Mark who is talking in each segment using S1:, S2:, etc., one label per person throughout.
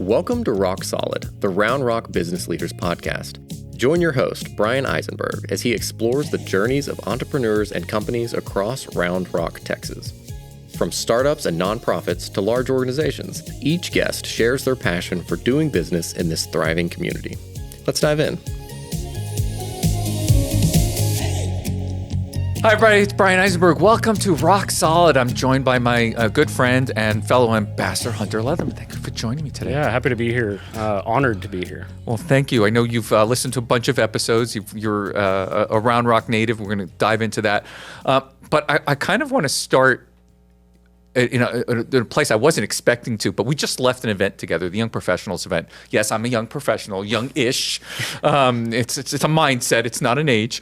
S1: Welcome to Rock Solid, the Round Rock Business Leaders Podcast. Join your host, Bryan Eisenberg, as he explores the journeys of entrepreneurs and companies across Round Rock, Texas. From startups and nonprofits to large organizations, each guest shares their passion for doing business in this thriving community. Let's dive in.
S2: Hi, everybody. It's Bryan Eisenberg. Welcome to Rock Solid. I'm joined by my good friend and fellow ambassador, Hunter Leatherman. Thank you for joining me today.
S3: Yeah, happy to be here. Honored to be here.
S2: Well, thank you. I know you've listened to a bunch of episodes. You're a Round Rock native. We're going to dive into that. But I kind of want to start in a place I wasn't expecting to, but we just left an event together, the Young Professionals event. Yes, I'm a young professional, young-ish. It's a mindset. It's not an age.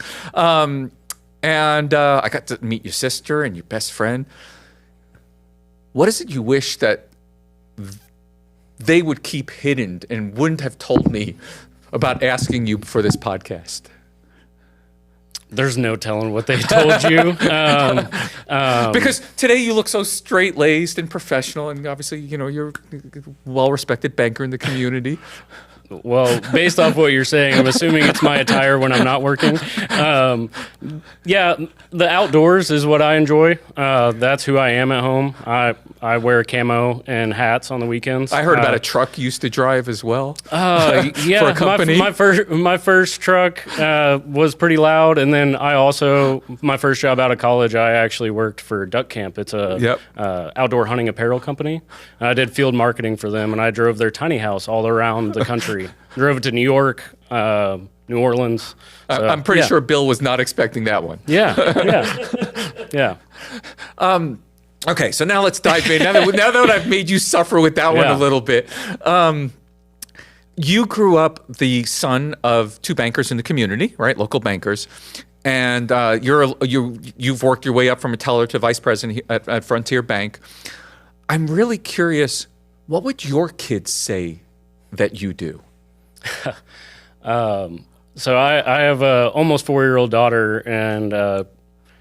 S2: And I got to meet your sister and your best friend. What is it you wish that they would keep hidden and wouldn't have told me about asking you for this podcast?
S3: There's no telling what they told you.
S2: Because today you look so straight-laced and professional, and obviously, you're a well-respected banker in the community.
S3: Well, based off what you're saying, I'm assuming it's my attire when I'm not working. Yeah, the outdoors is what I enjoy. That's who I am at home. I wear camo and hats on the weekends.
S2: I heard about a truck you used to drive as well.
S3: Yeah,
S2: for a company.
S3: My first truck was pretty loud, and then my first job out of college, I actually worked for Duck Camp. It's a outdoor hunting apparel company. I did field marketing for them, and I drove their tiny house all around the country. Drove it to New York, New Orleans. So,
S2: I'm pretty sure Bill was not expecting that one.
S3: Yeah.
S2: Okay, so now let's dive in. Now that I've made you suffer with that one a little bit. You grew up the son of two bankers in the community, right? Local bankers. And you've worked your way up from a teller to vice president at Frontier Bank. I'm really curious, what would your kids say that you do?
S3: So I have a almost 4-year-old daughter, and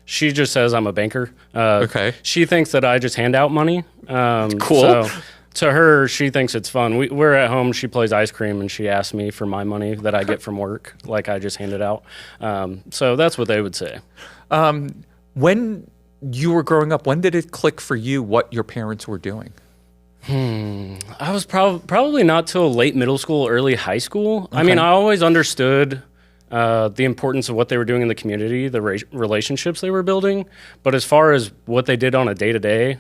S3: she just says I'm a banker.
S2: Okay.
S3: She thinks that I just hand out money.
S2: Cool.
S3: So to her, she thinks it's fun. We're at home. She plays ice cream, and she asks me for my money that I get from work, like I just hand it out. So that's what they would say.
S2: When you were growing up, when did it click for you what your parents were doing?
S3: I was probably not till late middle school, early high school.
S2: Okay.
S3: I mean, I always understood the importance of what they were doing in the community, the relationships they were building. But as far as what they did on a day-to-day,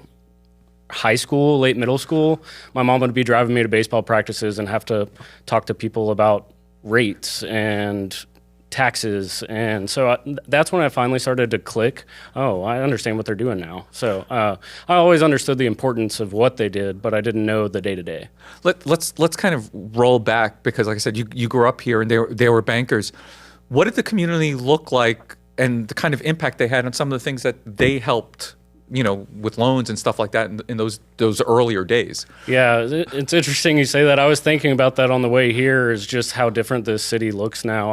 S3: high school, late middle school, my mom would be driving me to baseball practices and have to talk to people about rates and taxes, and so that's when I finally started to click. Oh, I understand what they're doing now. So I always understood the importance of what they did, but I didn't know the day to day.
S2: Let's kind of roll back, because, like I said, you grew up here and they were bankers. What did the community look like, and the kind of impact they had on some of the things that they helped, with loans and stuff like that in those earlier days?
S3: Yeah, it's interesting you say that. I was thinking about that on the way here, is just how different this city looks now.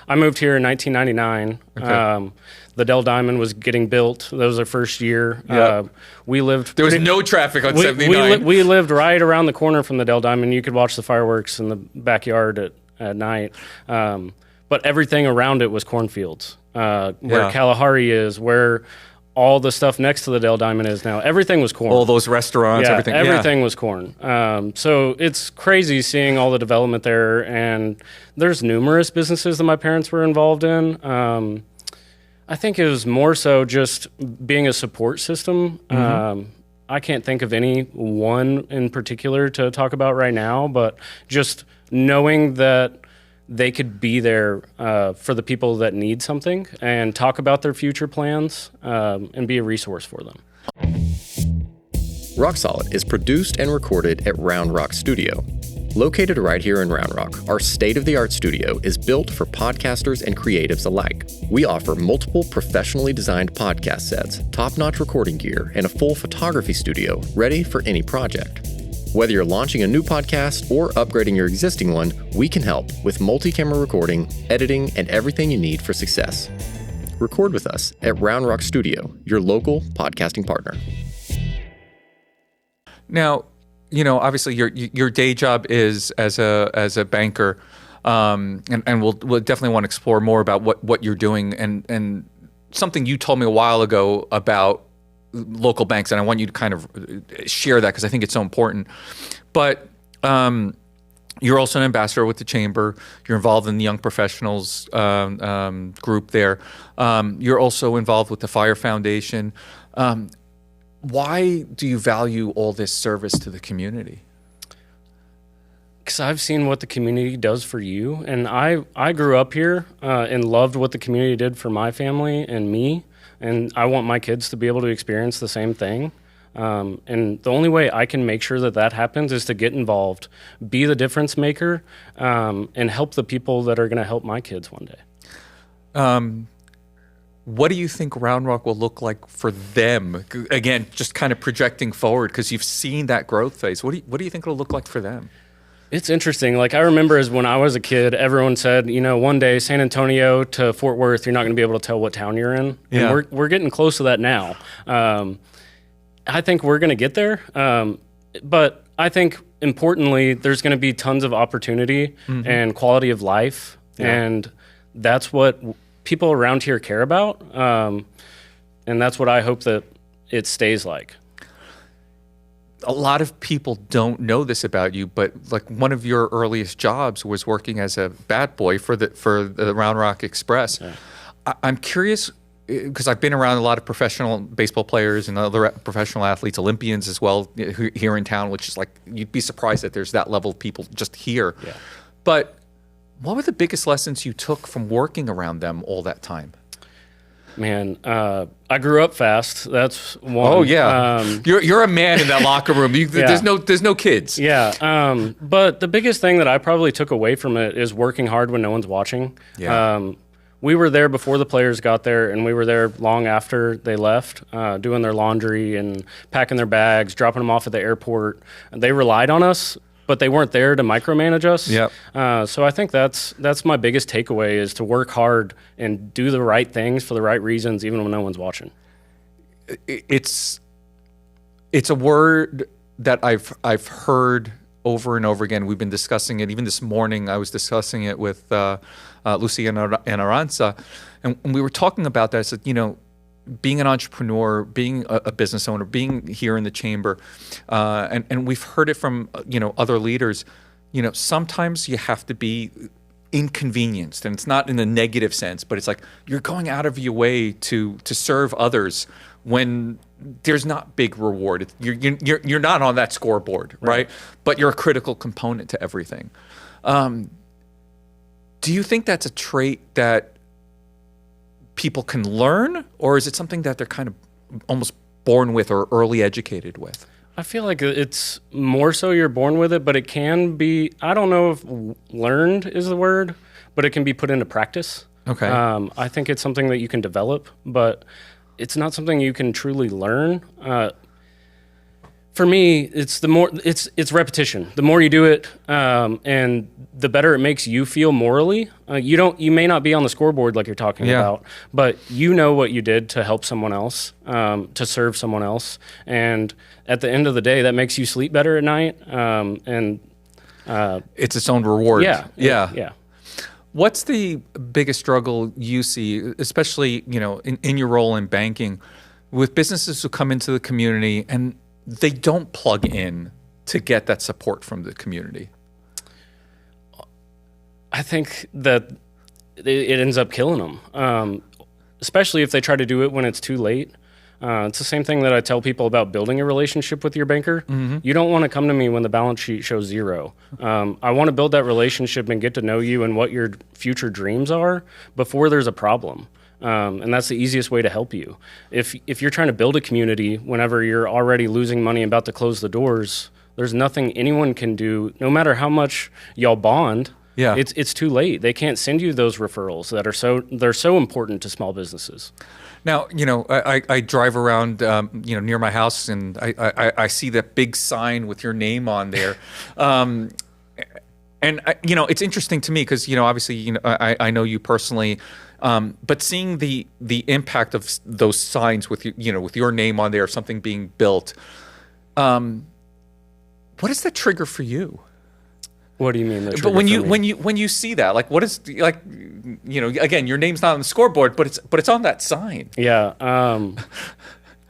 S3: I moved here in 1999.
S2: Okay.
S3: The Dell Diamond was getting built. That was our first year.
S2: Yep.
S3: We lived.
S2: There was no traffic on 79.
S3: We lived right around the corner from the Dell Diamond. You could watch the fireworks in the backyard at night. But everything around it was cornfields. Where Kalahari is, where all the stuff next to the Dell Diamond is now. Everything was corn.
S2: All those restaurants, everything.
S3: Everything was corn. So it's crazy seeing all the development there, and there's numerous businesses that my parents were involved in. I think it was more so just being a support system. Mm-hmm. I can't think of any one in particular to talk about right now, but just knowing that they could be there for the people that need something and talk about their future plans and be a resource for them.
S1: Rock Solid is produced and recorded at Round Rock Studio. Located right here in Round Rock, our state-of-the-art studio is built for podcasters and creatives alike. We offer multiple professionally designed podcast sets, top-notch recording gear, and a full photography studio ready for any project. Whether you're launching a new podcast or upgrading your existing one, we can help with multi-camera recording, editing, and everything you need for success. Record with us at Round Rock Studio, your local podcasting partner.
S2: Now, obviously your day job is as a banker, and we'll definitely want to explore more about what you're doing and something you told me a while ago about local banks, and I want you to kind of share that because I think it's so important. But you're also an ambassador with the Chamber. You're involved in the Young Professionals group there. You're also involved with the Fire Foundation. Why do you value all this service to the community?
S3: Because I've seen what the community does for you. And I grew up here and loved what the community did for my family and me. And I want my kids to be able to experience the same thing. And the only way I can make sure that happens is to get involved, be the difference maker, and help the people that are going to help my kids one day.
S2: What do you think Round Rock will look like for them? Again, just kind of projecting forward because you've seen that growth phase. What do you think it'll look like for them?
S3: It's interesting. Like I remember as when I was a kid, everyone said, one day San Antonio to Fort Worth, you're not going to be able to tell what town you're in.
S2: Yeah.
S3: And we're getting close to that now. I think we're going to get there. But I think importantly, there's going to be tons of opportunity and quality of life. Yeah. And that's what people around here care about. And that's what I hope that it stays like.
S2: A lot of people don't know this about you, but like one of your earliest jobs was working as a bat boy for the Round Rock Express. Yeah. I'm curious because I've been around a lot of professional baseball players and other professional athletes, Olympians as well here in town, which is like you'd be surprised that there's that level of people just here. Yeah. But what were the biggest lessons you took from working around them all that time?
S3: Man, I grew up fast. That's one.
S2: Oh yeah, you're a man in that locker room. Yeah. There's no kids.
S3: Yeah, but the biggest thing that I probably took away from it is working hard when no one's watching. Yeah. We were there before the players got there, and we were there long after they left, doing their laundry and packing their bags, dropping them off at the airport. They relied on us, but they weren't there to micromanage us. Yep. So I think that's my biggest takeaway is to work hard and do the right things for the right reasons, even when no one's watching.
S2: It's a word that I've heard over and over again. We've been discussing it. Even this morning, I was discussing it with Lucia and Aranza, and we were talking about that. I said, being an entrepreneur, being a business owner, being here in the chamber, and we've heard it from other leaders. Sometimes you have to be inconvenienced, and it's not in a negative sense, but it's like you're going out of your way to serve others when there's not big reward. You're not on that scoreboard, right? But you're a critical component to everything. Do you think that's a trait that people can learn, or is it something that they're kind of almost born with or early educated with?
S3: I feel like it's more so you're born with it, but it can be, I don't know if learned is the word, but it can be put into practice. Okay. I think it's something that you can develop, but it's not something you can truly learn. For me, it's repetition. The more you do it, and the better it makes you feel morally. You may not be on the scoreboard like you're talking about, but you know what you did to help someone else, to serve someone else, and at the end of the day, that makes you sleep better at night. And
S2: it's its own reward.
S3: Yeah.
S2: What's the biggest struggle you see, especially in your role in banking, with businesses who come into the community and they don't plug in to get that support from the community?
S3: I think that it ends up killing them, especially if they try to do it when it's too late. It's the same thing that I tell people about building a relationship with your banker. Mm-hmm. You don't want to come to me when the balance sheet shows zero. I want to build that relationship and get to know you and what your future dreams are before there's a problem. And that's the easiest way to help you. If you're trying to build a community whenever you're already losing money and about to close the doors, there's nothing anyone can do, no matter how much y'all bond. Yeah. It's too late. They can't send you those referrals they're so important to small businesses.
S2: Now, I drive around, near my house, and I see that big sign with your name on there. And it's interesting to me because, obviously, I know you personally, but seeing the impact of those signs with with your name on there, something being built, What is the trigger for you?
S3: What do you mean?
S2: But when you see that, like, what is, like, again, your name's not on the scoreboard, but it's on that sign.
S3: Yeah.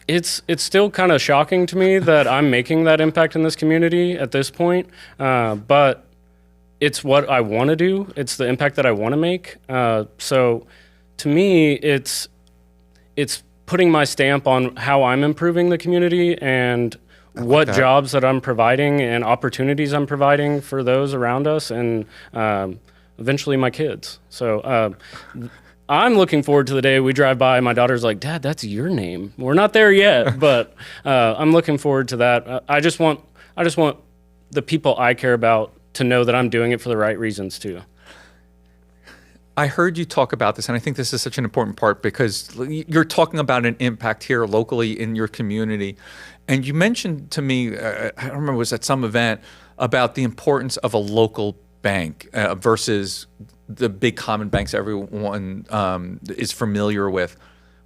S3: It's still kind of shocking to me that I'm making that impact in this community at this point. But it's what I want to do. It's the impact that I want to make. So to me, it's putting my stamp on how I'm improving the community and what jobs that I'm providing and opportunities I'm providing for those around us and eventually my kids. So I'm looking forward to the day we drive by and my daughter's like, Dad, that's your name. We're not there yet, but I'm looking forward to that. I just want the people I care about to know that I'm doing it for the right reasons too.
S2: I heard you talk about this, and I think this is such an important part because you're talking about an impact here locally in your community. And you mentioned to me, I don't remember, it was at some event, about the importance of a local bank versus the big common banks everyone is familiar with.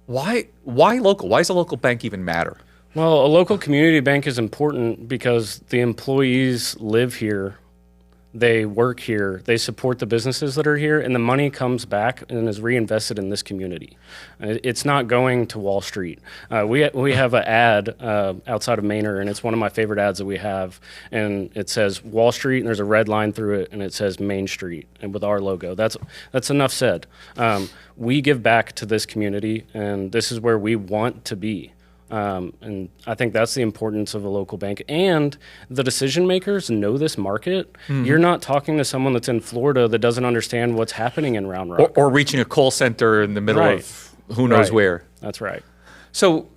S2: Why local? Why does a local bank even matter?
S3: Well, a local community bank is important because the employees live here. They work here, they support the businesses that are here, and the money comes back and is reinvested in this community. It's not going to Wall Street. We have an ad outside of Manor, and it's one of my favorite ads that we have, and it says Wall Street, and there's a red line through it, and it says Main Street, and with our logo. That's enough said. We give back to this community, and this is where we want to be. And I think that's the importance of a local bank. And the decision makers know this market. Mm-hmm. You're not talking to someone that's in Florida that doesn't understand what's happening in Round Rock.
S2: Or reaching a call center in the middle of who knows where.
S3: That's right.
S2: So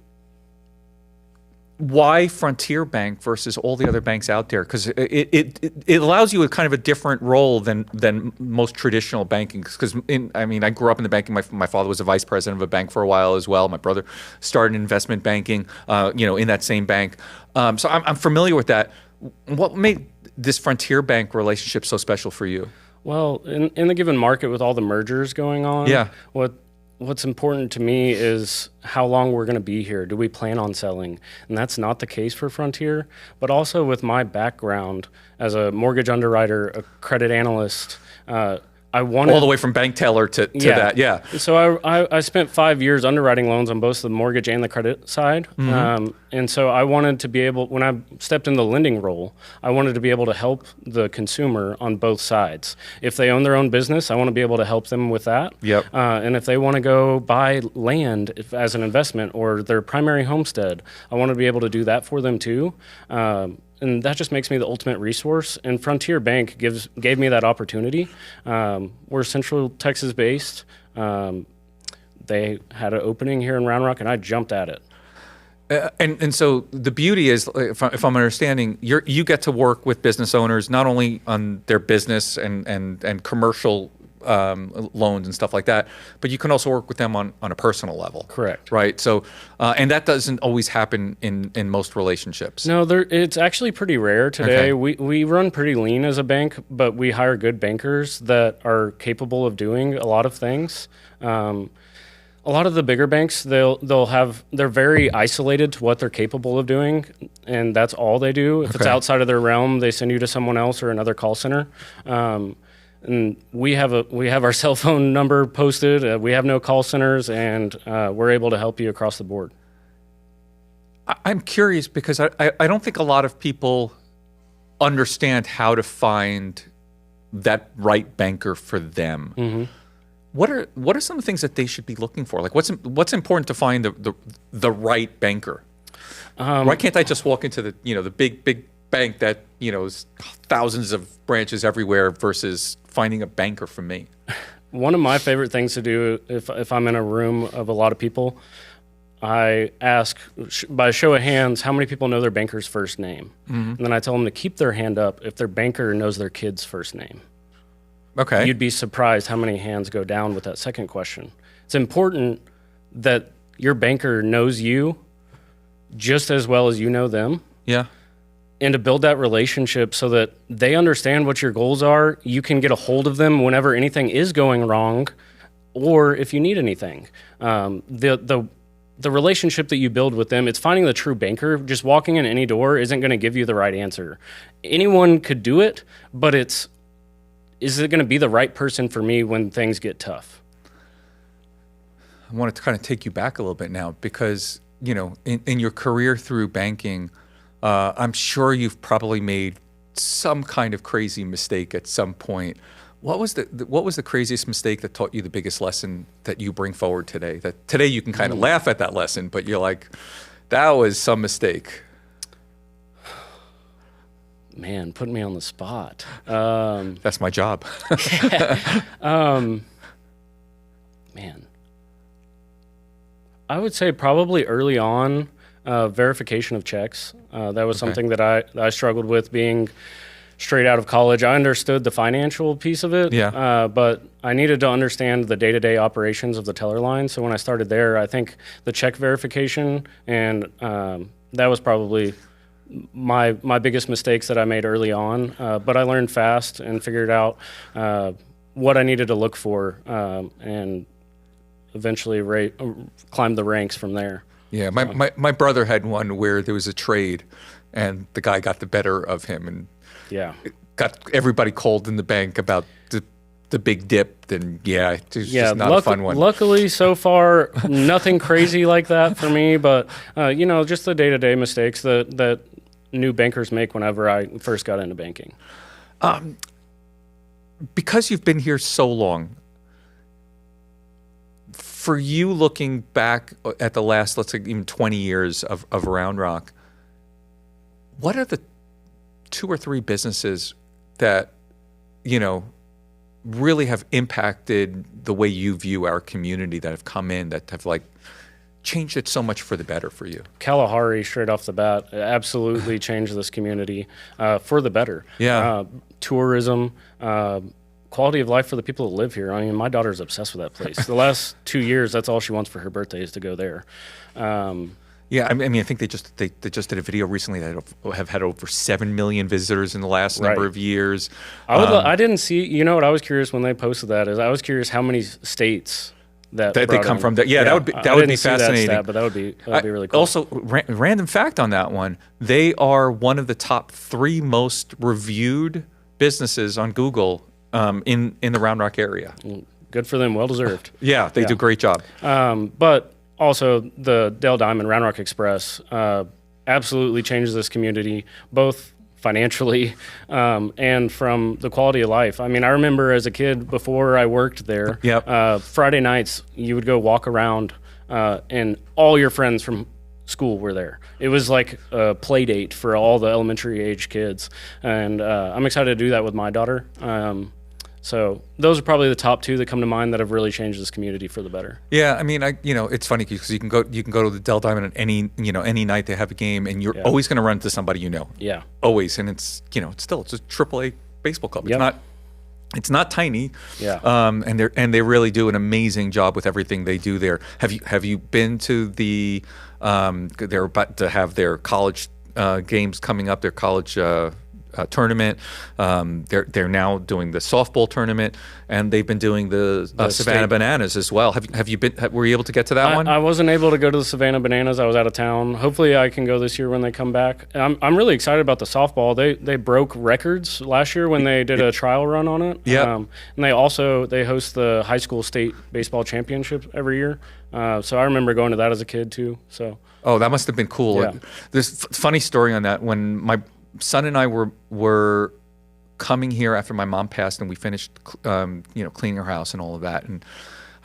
S2: why Frontier Bank versus all the other banks out there? Because it allows you a kind of a different role than most traditional banking. Because I grew up in the banking. My father was a vice president of a bank for a while as well. My brother started investment banking, in that same bank. So I'm familiar with that. What made this Frontier Bank relationship so special for you?
S3: Well, in the given market with all the mergers going on, what's important to me is how long we're going to be here. Do we plan on selling? And that's not the case for Frontier. But also with my background as a mortgage underwriter, a credit analyst, I wanted
S2: all the way from bank teller to that. Yeah.
S3: So I spent 5 years underwriting loans on both the mortgage and the credit side. Mm-hmm. And so I wanted to be able, when I stepped in the lending role, I wanted to be able to help the consumer on both sides. If they own their own business, I want to be able to help them with that.
S2: Yep.
S3: And if they want to go buy land as an investment or their primary homestead, I want to be able to do that for them too. And that just makes me the ultimate resource. And Frontier Bank gave me that opportunity. We're Central Texas based. They had an opening here in Round Rock, and I jumped at it.
S2: And so the beauty is, if I'm understanding, you get to work with business owners not only on their business and commercial loans and stuff like that, but you can also work with them on a personal level.
S3: Correct.
S2: Right. So, and that doesn't always happen in most relationships.
S3: No, it's actually pretty rare today.
S2: Okay.
S3: We run pretty lean as a bank, but we hire good bankers that are capable of doing a lot of things. A lot of the bigger banks, they're very isolated to what they're capable of doing, and that's all they do. If it's outside of their realm, they send you to someone else or another call center. And we have our cell phone number posted. We have no call centers, and we're able to help you across the board.
S2: I'm curious because I don't think a lot of people understand how to find that right banker for them. Mm-hmm. What are some of the things that they should be looking for? Like what's important to find the right banker? Why can't I just walk into the big bank that is thousands of branches everywhere versus finding a banker for me?
S3: One of my favorite things to do if I'm in a room of a lot of people, I ask by show of hands how many people know their banker's first name. Mm-hmm. And then I tell them to keep their hand up if their banker knows their kid's first name.
S2: Okay.
S3: You'd be surprised how many hands go down with that second question. It's important that your banker knows you just as well as you know them.
S2: Yeah.
S3: And to build that relationship so that they understand what your goals are, you can get a hold of them whenever anything is going wrong or if you need anything. The the relationship that you build with them, it's finding the true banker. Just walking in any door isn't going to give you the right answer. Anyone could do it, but is it going to be the right person for me when things get tough?
S2: I want to kind of take you back a little bit now because, in your career through banking, I'm sure you've probably made some kind of crazy mistake at some point. What was the craziest mistake that taught you the biggest lesson that you bring forward today? That today you can kind of laugh at that lesson, but you're like, that was some mistake.
S3: Man, putting me on the spot.
S2: That's my job.
S3: Man, I would say probably early on, verification of checks. That was something that I struggled with being straight out of college. I understood the financial piece of it, but I needed to understand the day-to-day operations of the teller line. So when I started there, I think the check verification, and that was probably my biggest mistakes that I made early on. But I learned fast and figured out what I needed to look for, and eventually climbed the ranks from there.
S2: Yeah, my brother had one where there was a trade, and the guy got the better of him, and got everybody called in the bank about the big dip. And it was just not a fun one.
S3: Luckily, so far, nothing crazy like that for me. But just the day-to-day mistakes that new bankers make whenever I first got into banking.
S2: Because you've been here so long, for you looking back at the last, let's say, even 20 years of Round Rock, what are the 2 or 3 businesses that, really have impacted the way you view our community, that have come in, that have changed it so much for the better for you?
S3: Kalahari, straight off the bat, absolutely changed this community for the better.
S2: Yeah. Tourism,
S3: quality of life for the people that live here. I mean, my daughter's obsessed with that place. The last 2 years, that's all she wants for her birthday is to go there.
S2: Yeah, I mean, I think they just did a video recently that have had over 7 million visitors in the last number of years.
S3: I didn't see. What I was curious when they posted that is I was curious how many states that they
S2: come from. That would be fascinating.
S3: That stat, but that would be really cool.
S2: Also, random fact on that one: they are one of the top 3 most reviewed businesses on Google in the Round Rock area.
S3: Good for them. Well deserved.
S2: Yeah, they do a great job.
S3: But also, the Dell Diamond Round Rock Express absolutely changes this community, both financially and from the quality of life. I mean, I remember as a kid before I worked there, Friday nights you would go walk around and all your friends from school were there. It was like a play date for all the elementary age kids, and I'm excited to do that with my daughter. So those are probably the top 2 that come to mind that have really changed this community for the better.
S2: Yeah, I mean, it's funny because you can go to the Dell Diamond on any night they have a game, and you're always going to run into somebody you know.
S3: Yeah,
S2: always, and it's a AAA baseball club. It's not tiny.
S3: Yeah.
S2: And they really do an amazing job with everything they do there. Have you been to the? They're about to have their college games coming up. Their college. Tournament. They're now doing the softball tournament, and they've been doing the Savannah Bananas as well. Have you been? Were you able to get to that one?
S3: I wasn't able to go to the Savannah Bananas. I was out of town. Hopefully, I can go this year when they come back. I'm really excited about the softball. They broke records last year when they did a trial run on it.
S2: Yeah.
S3: And they host the high school state baseball championship every year. So I remember going to that as a kid too. So.
S2: Oh, that must have been cool.
S3: Yeah.
S2: There's a funny story on that. When my son and I were coming here after my mom passed, and we finished, cleaning her house and all of that. And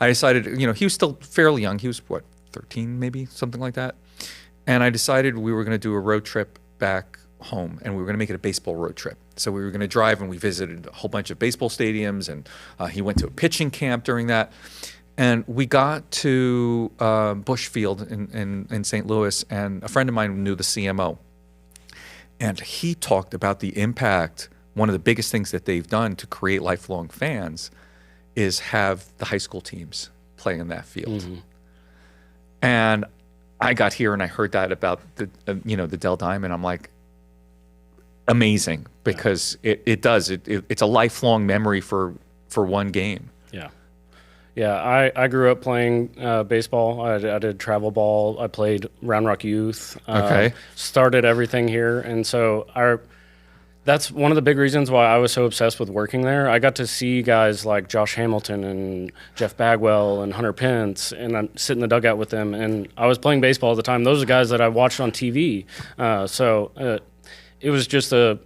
S2: I decided, he was still fairly young. He was 13 maybe, something like that. And I decided we were going to do a road trip back home, and we were going to make it a baseball road trip. So we were going to drive, and we visited a whole bunch of baseball stadiums, and he went to a pitching camp during that. And we got to Bushfield in St. Louis, and a friend of mine knew the CMO. And he talked about the impact. One of the biggest things that they've done to create lifelong fans is have the high school teams play in that field. Mm-hmm. And I got here and I heard that about the Dell Diamond. I'm like, amazing, because it's a lifelong memory for one game.
S3: Yeah, I grew up playing baseball. I did travel ball. I played Round Rock Youth.
S2: Okay.
S3: Started everything here. And so that's one of the big reasons why I was so obsessed with working there. I got to see guys like Josh Hamilton and Jeff Bagwell and Hunter Pence, and I'd sit in the dugout with them. And I was playing baseball at the time. Those are guys that I watched on TV. It was just it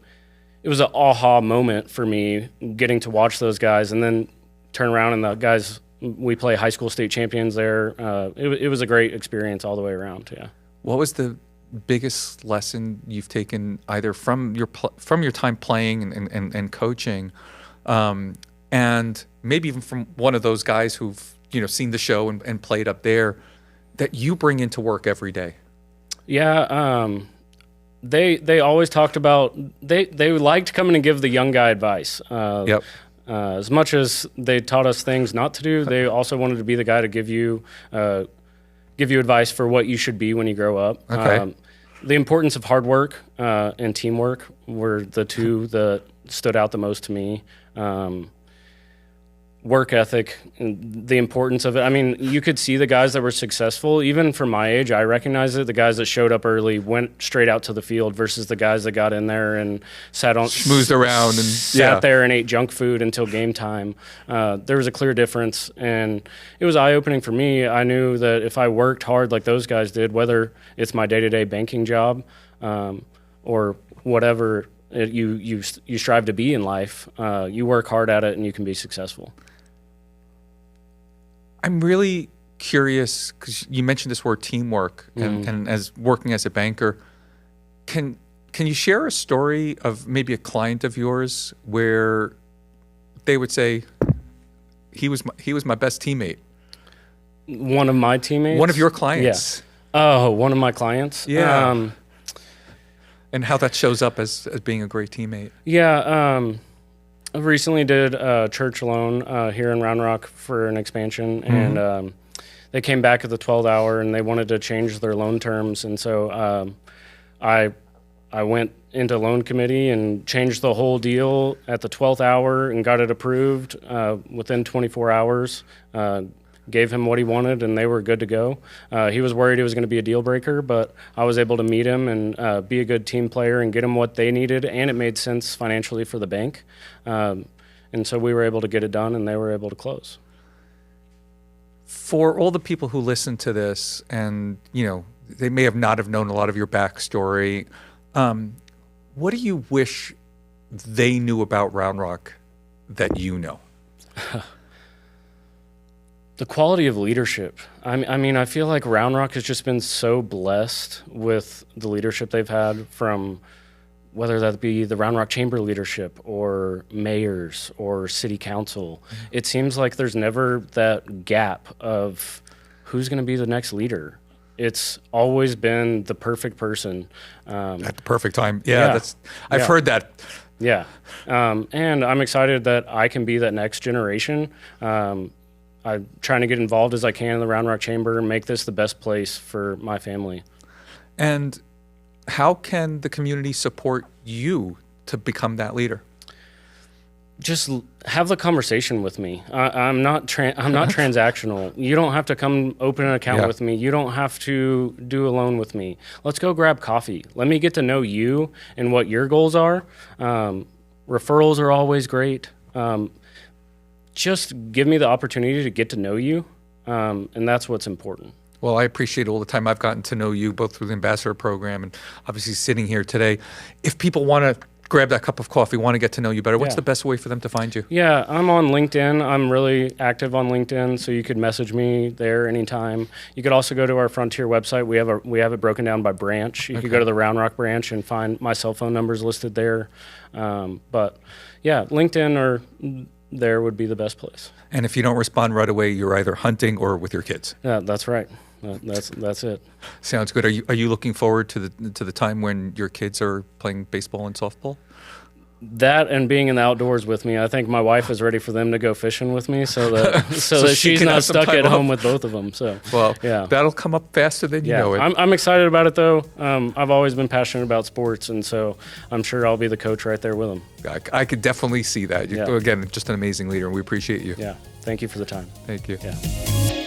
S3: was an aha moment for me getting to watch those guys and then turn around and the guys, we play high school state champions there. It was a great experience all the way around, yeah.
S2: What was the biggest lesson you've taken either from your time playing and coaching, and maybe even from one of those guys who've seen the show and played up there, that you bring into work every day?
S3: Yeah, they always talked about they liked coming and give the young guy advice.
S2: Yep.
S3: As much as they taught us things not to do, they also wanted to be the guy to give you advice for what you should be when you grow up.
S2: Okay.
S3: The importance of hard work and teamwork were the two that stood out the most to me. Work ethic, and the importance of it. I mean, you could see the guys that were successful, even for my age, I recognize it. The guys that showed up early went straight out to the field versus the guys that got in there and
S2: schmoozed around and
S3: sat there and ate junk food until game time. There was a clear difference, and it was eye-opening for me. I knew that if I worked hard like those guys did, whether it's my day-to-day banking job or whatever you strive to be in life, you work hard at it and you can be successful.
S2: I'm really curious because you mentioned this word teamwork, and as working as a banker, can you share a story of maybe a client of yours where they would say, he was my best teammate?
S3: One of my teammates?
S2: One of your clients?
S3: Yeah. Oh, one of my clients?
S2: Yeah. And how that shows up as being a great teammate?
S3: Yeah. I recently did a church loan here in Round Rock for an expansion, and they came back at the 12th hour and they wanted to change their loan terms, and so I went into loan committee and changed the whole deal at the 12th hour and got it approved within 24 hours. Gave him what he wanted, and they were good to go. He was worried it was going to be a deal breaker, but I was able to meet him and be a good team player and get him what they needed, and it made sense financially for the bank. And so we were able to get it done, and they were able to close.
S2: For all the people who listen to this, and they may not have known a lot of your backstory, what do you wish they knew about Round Rock that you know?
S3: The quality of leadership. I mean, I feel like Round Rock has just been so blessed with the leadership they've had, from whether that be the Round Rock Chamber leadership or mayors or city council. It seems like there's never that gap of who's going to be the next leader. It's always been the perfect person.
S2: At the perfect time. Yeah. I've heard that.
S3: Yeah. And I'm excited that I can be that next generation. I'm trying to get involved as I can in the Round Rock Chamber and make this the best place for my family.
S2: And how can the community support you to become that leader?
S3: Just have the conversation with me. I'm not transactional. You don't have to come open an account with me. You don't have to do a loan with me. Let's go grab coffee. Let me get to know you and what your goals are. Referrals are always great. Just give me the opportunity to get to know you, and that's what's important.
S2: Well, I appreciate all the time I've gotten to know you, both through the Ambassador Program and obviously sitting here today. If people want to grab that cup of coffee, want to get to know you better, what's the best way for them to find you?
S3: Yeah, I'm on LinkedIn. I'm really active on LinkedIn, so you could message me there anytime. You could also go to our Frontier website. We have it broken down by branch. You could go to the Round Rock branch and find my cell phone numbers listed there. But yeah, LinkedIn or there would be the best place.
S2: And if you don't respond right away, you're either hunting or with your kids.
S3: Yeah, that's right. That's it.
S2: Sounds good. Are you looking forward to the time when your kids are playing baseball and softball?
S3: that and being in the outdoors with me, I think my wife is ready for them to go fishing with me, so that that
S2: she
S3: she's
S2: can
S3: not
S2: have some
S3: stuck
S2: time
S3: at home
S2: off.
S3: with both of them. So
S2: Well,
S3: yeah.
S2: that'll come up faster than you know it.
S3: I'm excited about it though. I've always been passionate about sports, and so I'm sure I'll be the coach right there with them.
S2: I could definitely see that. You're,
S3: Yeah.
S2: Again, just an amazing leader, and we appreciate you.
S3: Yeah. Thank you for the time.
S2: Thank you.
S3: Yeah.